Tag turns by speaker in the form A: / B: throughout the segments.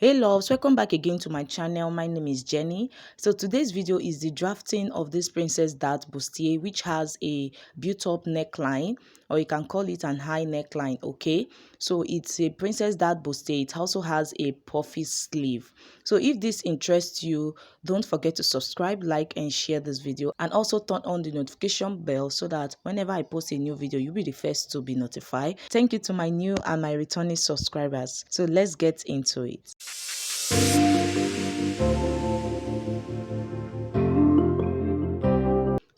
A: Hey loves, welcome back again to my channel. My name is Jenny. So today's video is the drafting of this princess dart bustier, which has a built up neckline, or you can call it an high neckline. Okay, so it's a princess dart bustier. It also has a puffy sleeve. So if this interests you, don't forget to subscribe, like and share this video, and also turn on the notification bell so that whenever I post a new video, you'll be the first to be notified. Thank you to my new and my returning subscribers. So let's get into it.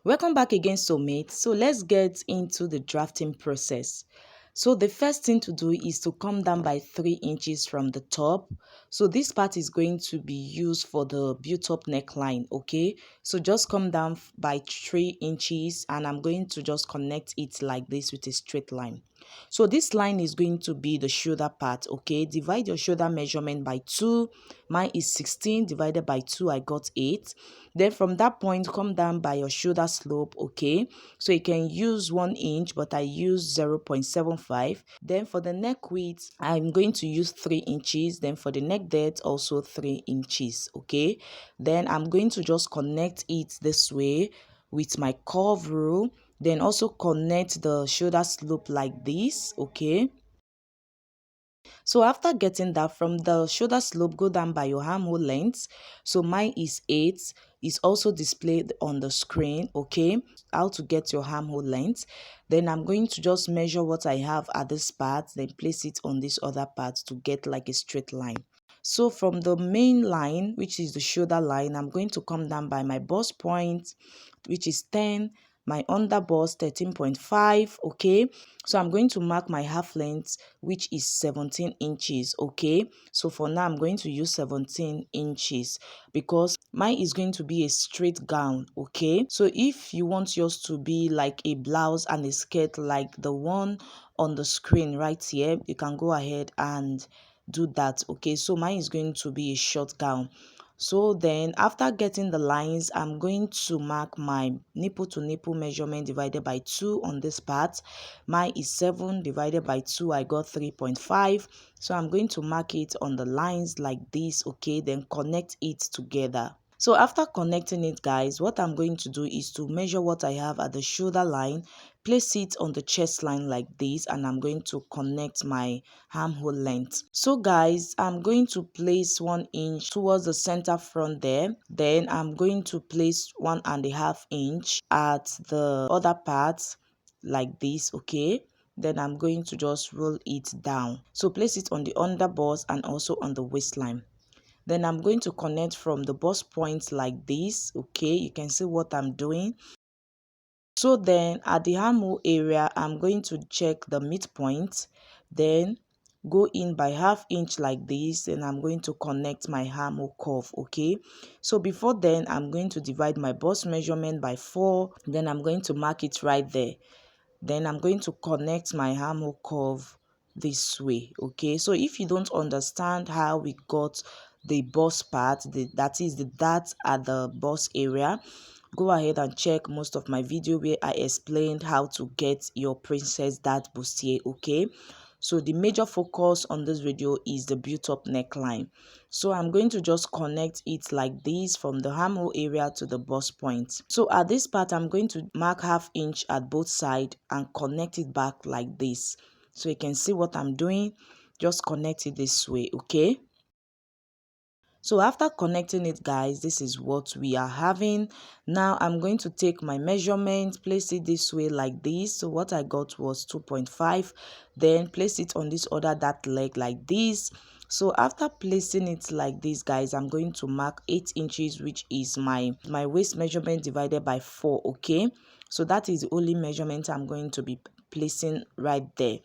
A: Welcome back again, soulmates. So let's get into the drafting process. So the first thing to do is to come down by 3 inches from the top. So this part is going to be used for the built up neckline. Okay, so just come down by 3 inches and I'm going to just connect it like this with a straight line. So this line is going to be the shoulder part. Okay, divide your shoulder measurement by 2. Mine is 16 divided by 2. I got 8. Then from that point, come down by your shoulder slope. Okay, so you can use 1 inch, but I use 0.75. Then for the neck width, I'm going to use 3 inches. Then for the neck depth, also 3 inches. Okay, then I'm going to just connect it this way with my curve rule. Then also connect the shoulder slope like this. Okay, so after getting that, from the shoulder slope, go down by your armhole length. So mine is 8. It's also displayed on the screen. Okay, how to get your armhole length. Then I'm going to just measure what I have at this part, then place it on this other part to get like a straight line. So from the main line, which is the shoulder line, I'm going to come down by my bust point, which is 10, my under bust 13.5. Okay, so I'm going to mark my half length, which is 17 inches. Okay, so for now I'm going to use 17 inches because mine is going to be a straight gown. Okay, so if you want yours to be like a blouse and a skirt like the one on the screen right here, you can go ahead and do that. Okay, so mine is going to be a short gown. So then after getting the lines, I'm going to mark my nipple to nipple measurement divided by 2 on this part. Mine is 7 divided by 2. I got 3.5. So I'm going to mark it on the lines like this. Okay, then connect it together. So after connecting it, guys, what I'm going to do is to measure what I have at the shoulder line, place it on the chest line like this, and I'm going to connect my armhole length. So guys, I'm going to place 1 inch towards the center front there. Then I'm going to place 1.5 inch at the other part like this. Okay, then I'm going to just roll it down. So place it on the under bust and also on the waistline. Then I'm going to connect from the bust point like this. Okay, you can see what I'm doing. So then at the armhole area, I'm going to check the midpoint, then go in by ½ inch like this, and I'm going to connect my armhole curve. Okay, so before then I'm going to divide my bust measurement by 4, then I'm going to mark it right there. Then I'm going to connect my armhole curve this way. Okay, so if you don't understand how we got the bust part, that is the dart at the bust area, go ahead and check most of my video where I explained how to get your princess dart bustier. Okay, so the major focus on this video is the built up neckline. So I'm going to just connect it like this from the armhole area to the bust point. So at this part, I'm going to mark ½ inch at both sides and connect it back like this. So you can see what I'm doing. Just connect it this way. Okay, so after connecting it, guys, this is what we are having. Now I'm going to take my measurement, place it this way like this. So what I got was 2.5. Then place it on this other dart leg like this. So after placing it like this, guys, I'm going to mark 8 inches, which is my waist measurement divided by 4. Okay, so that is the only measurement I'm going to be placing right there.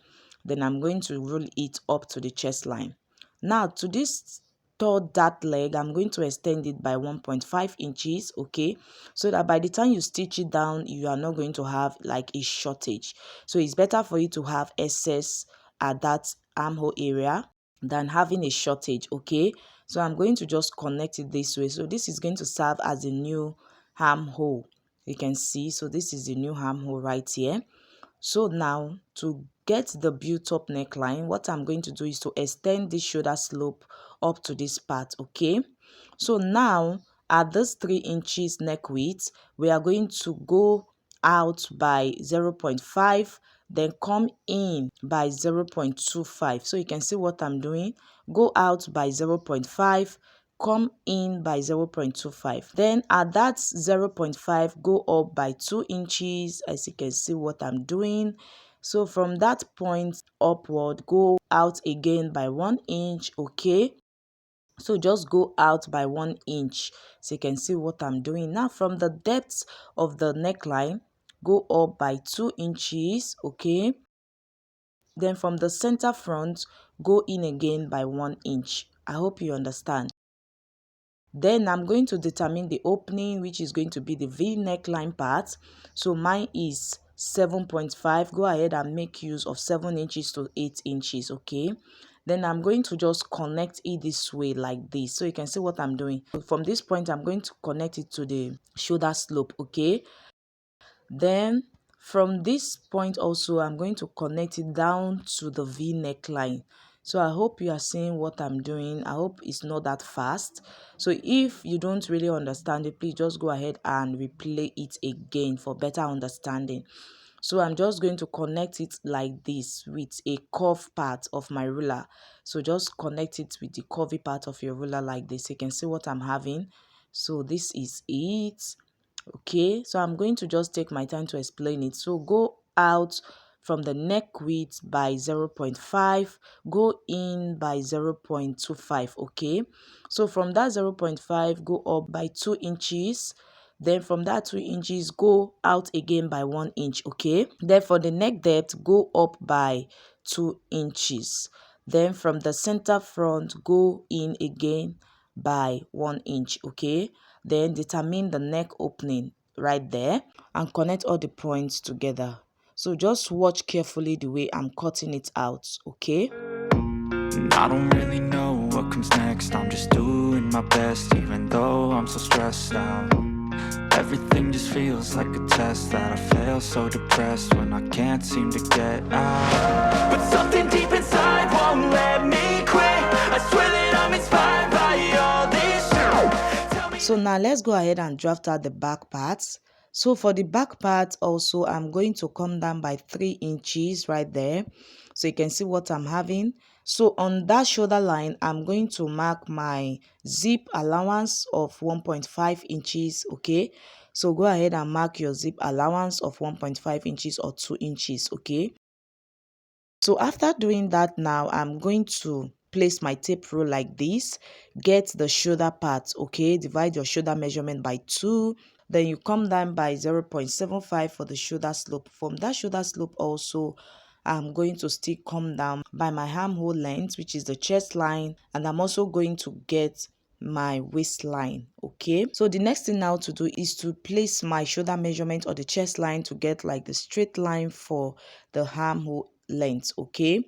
A: Then I'm going to roll it up to the chest line. Now to this third dart leg, I'm going to extend it by 1.5 inches. Okay, so that by the time you stitch it down, you are not going to have like a shortage. So it's better for you to have excess at that armhole area than having a shortage. Okay, so I'm going to just connect it this way. So this is going to serve as a new armhole. You can see, so this is the new armhole right here. So now to get the built up neckline, what I'm going to do is to extend this shoulder slope up to this part, okay? So now at this 3 inches neck width, we are going to go out by 0.5, then come in by 0.25. So you can see what I'm doing. Go out by 0.5, come in by 0.25. Then at that 0.5, go up by 2 inches, as you can see what I'm doing. So from that point upward, go out again by 1 inch, okay? So just go out by 1 inch, so you can see what I'm doing. Now from the depth of the neckline, go up by 2 inches, okay? Then from the center front, go in again by 1 inch. I hope you understand. Then I'm going to determine the opening, which is going to be the V neckline part. So mine is 7.5. Go ahead and make use of 7 inches to 8 inches, okay? Then I'm going to just connect it this way like this. So you can see what I'm doing. From this point, I'm going to connect it to the shoulder slope, okay? Then from this point also, I'm going to connect it down to the V neckline. So I hope you are seeing what I'm doing. I hope it's not that fast. So if you don't really understand it, please just go ahead and replay it again for better understanding. So I'm just going to connect it like this with a curved part of my ruler. So just connect it with the curvy part of your ruler like this. You can see what I'm having. So this is it. Okay, so I'm going to just take my time to explain it. So go out from the neck width by 0.5, go in by 0.25, okay? So from that 0.5, go up by 2 inches. Then from that 2 inches, go out again by 1 inch, okay? Then for the neck depth, go up by 2 inches. Then from the center front, go in again by 1 inch, okay? Then determine the neck opening right there and connect all the points together. So just watch carefully the way I'm cutting it out, okay?
B: I don't really know what comes next. I'm just doing my best, even though I'm so stressed out. Everything just feels like a test that I fail, so depressed when I can't seem to get out. But something deep inside won't let me quit. I swear that I'm inspired by all this shit.
A: So now let's go ahead and draft out the back parts. So for the back part also, I'm going to come down by 3 inches right there. So you can see what I'm having. So on that shoulder line, I'm going to mark my zip allowance of 1.5 inches, okay? So go ahead and mark your zip allowance of 1.5 inches or 2 inches, okay? So after doing that now, I'm going to place my tape rule like this. Get the shoulder part, okay? Divide your shoulder measurement by 2. Then you come down by 0.75 for the shoulder slope. From that shoulder slope also, I'm going to still come down by my armhole length, which is the chest line. And I'm also going to get my waistline, okay? So the next thing now to do is to place my shoulder measurement or the chest line to get like the straight line for the armhole length, okay?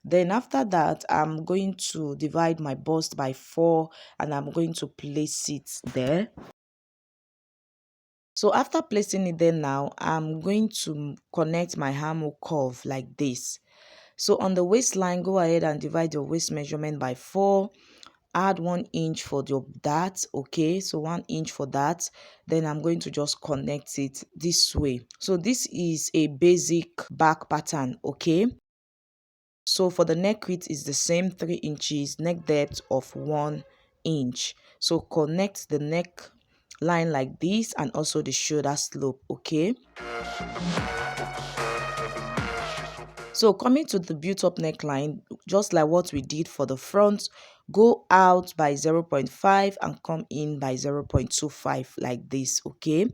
A: Then after that, I'm going to divide my bust by 4 and I'm going to place it there. So after placing it there now, I'm going to connect my armhole curve like this. So on the waistline, go ahead and divide your waist measurement by 4. Add 1 inch for your that, okay? So 1 inch for that. Then I'm going to just connect it this way. So this is a basic back pattern, okay? So for the neck width is the same 3 inches, neck depth of 1 inch. So connect the neck line like this and also the shoulder slope, okay? So coming to the built up neckline, just like what we did for the front, go out by 0.5 and come in by 0.25 like this, okay?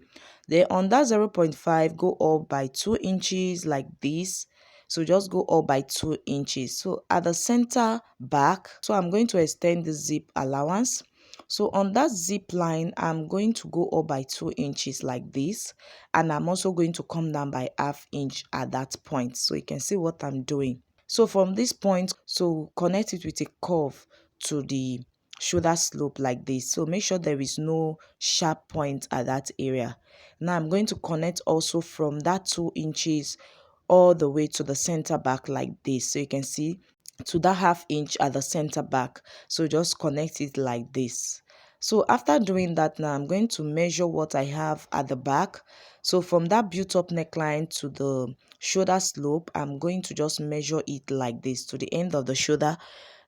A: Then on that 0.5, go up by 2 inches like this. So just go up by 2 inches. So at the center back, so I'm going to extend the zip allowance. So on that zip line, I'm going to go up by 2 inches like this. And I'm also going to come down by ½ inch at that point. So you can see what I'm doing. So from this point, so connect it with a curve to the shoulder slope like this. So make sure there is no sharp point at that area. Now I'm going to connect also from that 2 inches all the way to the center back like this. So you can see to that 1/2 inch at the center back. So just connect it like this. So after doing that, now I'm going to measure what I have at the back. So from that built up neckline to the shoulder slope, I'm going to just measure it like this to the end of the shoulder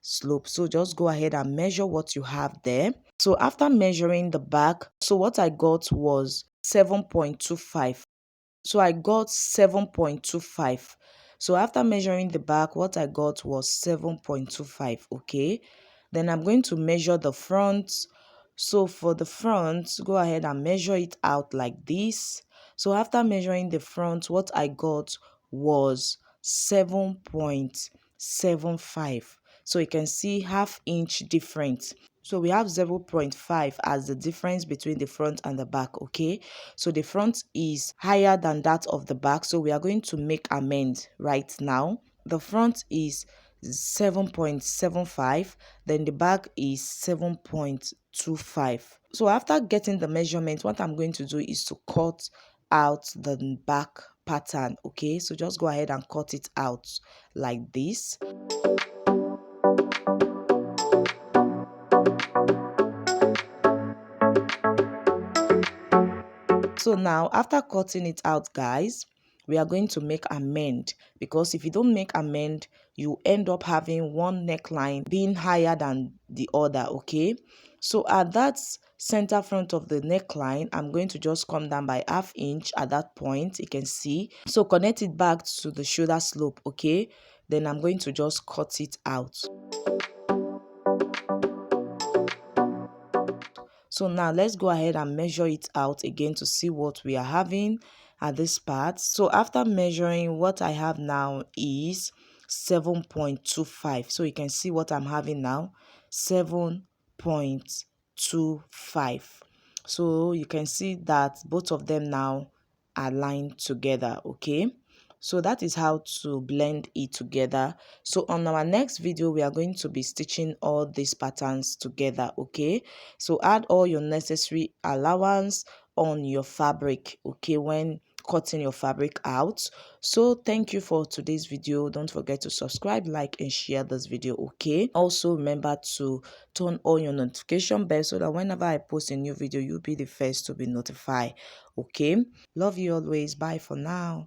A: slope. So just go ahead and measure what you have there. So after measuring the back, so what I got was 7.25. So I got 7.25. So after measuring the back, what I got was 7.25. Okay. Then I'm going to measure the front. So for the front, go ahead and measure it out like this. So after measuring the front, what I got was 7.75. So you can see 1/2 inch difference. So we have 0.5 as the difference between the front and the back. Okay, so the front is higher than that of the back, so we are going to make amends right now. The front is 7.75, then the back is 7.25. So after getting the measurement, what I'm going to do is to cut out the back pattern. Okay, so just go ahead and cut it out like this. So now after cutting it out, guys, we are going to make amend, because if you don't make amend, you end up having one neckline being higher than the other. Okay, so at that center front of the neckline, I'm going to just come down by 1/2 inch at that point. You can see, so connect it back to the shoulder slope. Okay, then I'm going to just cut it out. So now let's go ahead and measure it out again to see what we are having at this part. So after measuring, what I have now is 7.25. So you can see what I'm having now, 7.25. So you can see that both of them now are lined together. Okay, so that is how to blend it together. So on our next video, we are going to be stitching all these patterns together. Okay, so add all your necessary allowance on your fabric, okay, when cutting your fabric out. So thank you for today's video. Don't forget to subscribe, like, and share this video. Okay, also remember to turn on your notification bell so that whenever I post a new video, you'll be the first to be notified. Okay, love you always. Bye for now.